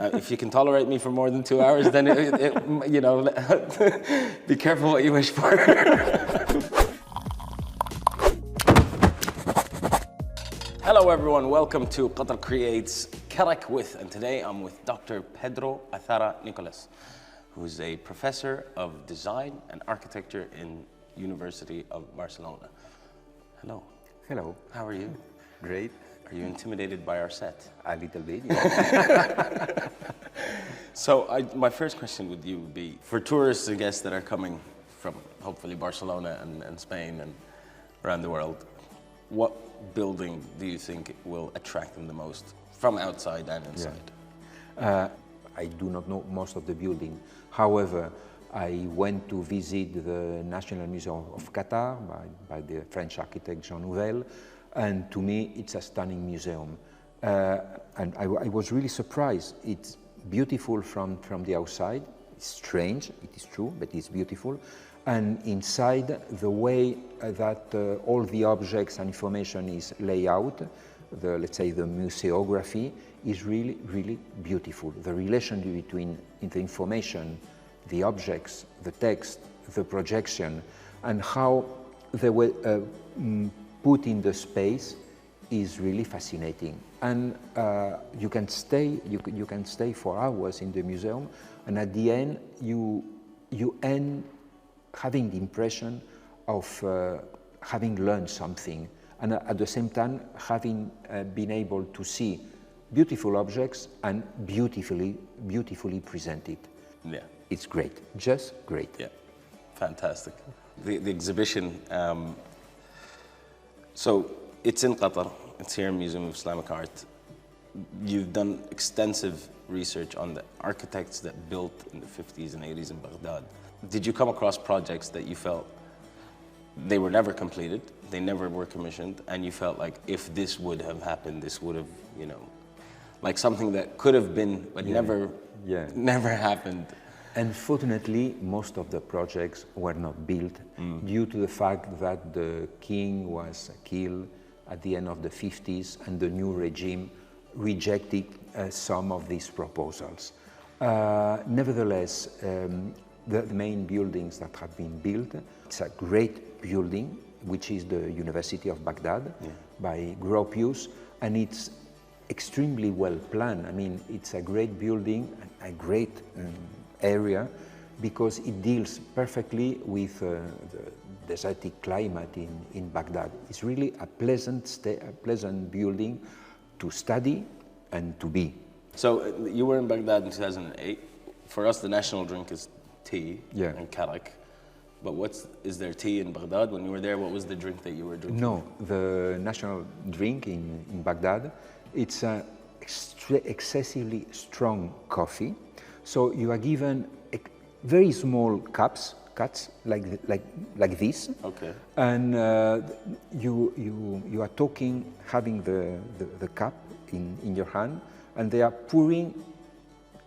If you can tolerate me for more than 2 hours, then you know, be careful what you wish for. Hello everyone, welcome to Qatar Creates Karak with, and today I'm with Dr. Pedro Nicholas, who's a professor of design and architecture in University of Barcelona. Hello. Hello. How are you? Great. Are you intimidated by our set? A little bit, yeah. So my first question with you would be, for tourists and guests that are coming from hopefully Barcelona and Spain and around the world, what building do you think will attract them the most from outside and inside? Yeah. I do not know most of the building. However, I went to visit the National Museum of Qatar by the French architect Jean Nouvel, and to me it's a stunning museum. And I was really surprised. It's beautiful from the outside. It's strange, it is true, but it's beautiful. And inside, the way that all the objects and information is laid out, let's say the museography, is really, really beautiful. The relation between the information, the objects, the text, the projection, and how they were put in the space is really fascinating. And you can stay for hours in the museum, and at the end you end having the impression of having learned something, and at the same time having been able to see beautiful objects and beautifully presented. Yeah. It's great, just great. Yeah, fantastic. The exhibition, so it's in Qatar, it's here in Museum of Islamic Art. You've done extensive research on the architects that built in the 50s and 80s in Baghdad. Did you come across projects that you felt they were never completed, they never were commissioned, and you felt like if this would have happened, this would have, you know, like something that could have been, but never happened? Unfortunately, most of the projects were not built due to the fact that the king was killed at the end of the 50s and the new regime rejected some of these proposals. Nevertheless, the main buildings that have been built, it's a great building, which is the University of Baghdad by Gropius, and it's extremely well planned. I mean, it's a great building, a great area, because it deals perfectly with the desertic climate in Baghdad. It's really a pleasant building to study and to be. So you were in Baghdad in 2008. For us, the national drink is tea and Karak. But is there tea in Baghdad? When you were there, what was the drink that you were drinking? No, the national drink in Baghdad, it's a excessively strong coffee. So you are given very small cuts like this. Okay. And you are talking, having the cup in your hand, and they are pouring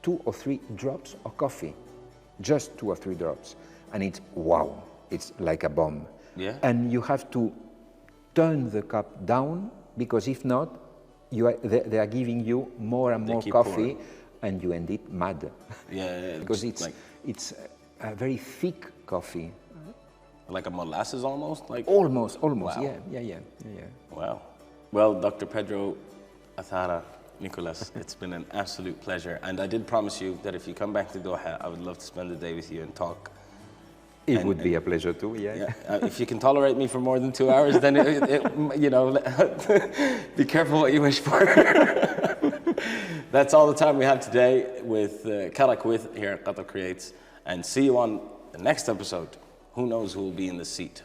2 or 3 drops of coffee, just 2 or 3 drops, and it's wow, it's like a bomb. Yeah. And you have to turn the cup down, because if not, they are giving you more and more coffee, pouring. And you end it mad. Yeah, because it's a very thick coffee. Like a molasses almost? Like almost, wow. Yeah. Wow. Well, Dr. Pedro Nicholas, it's been an absolute pleasure. And I did promise you that if you come back to Doha, I would love to spend the day with you and talk. It would be a pleasure too, yeah. If you can tolerate me for more than 2 hours, then you know, be careful what you wish for. That's all the time we have today with Karak with here at Qatar Creates. And see you on the next episode. Who knows who will be in the seat?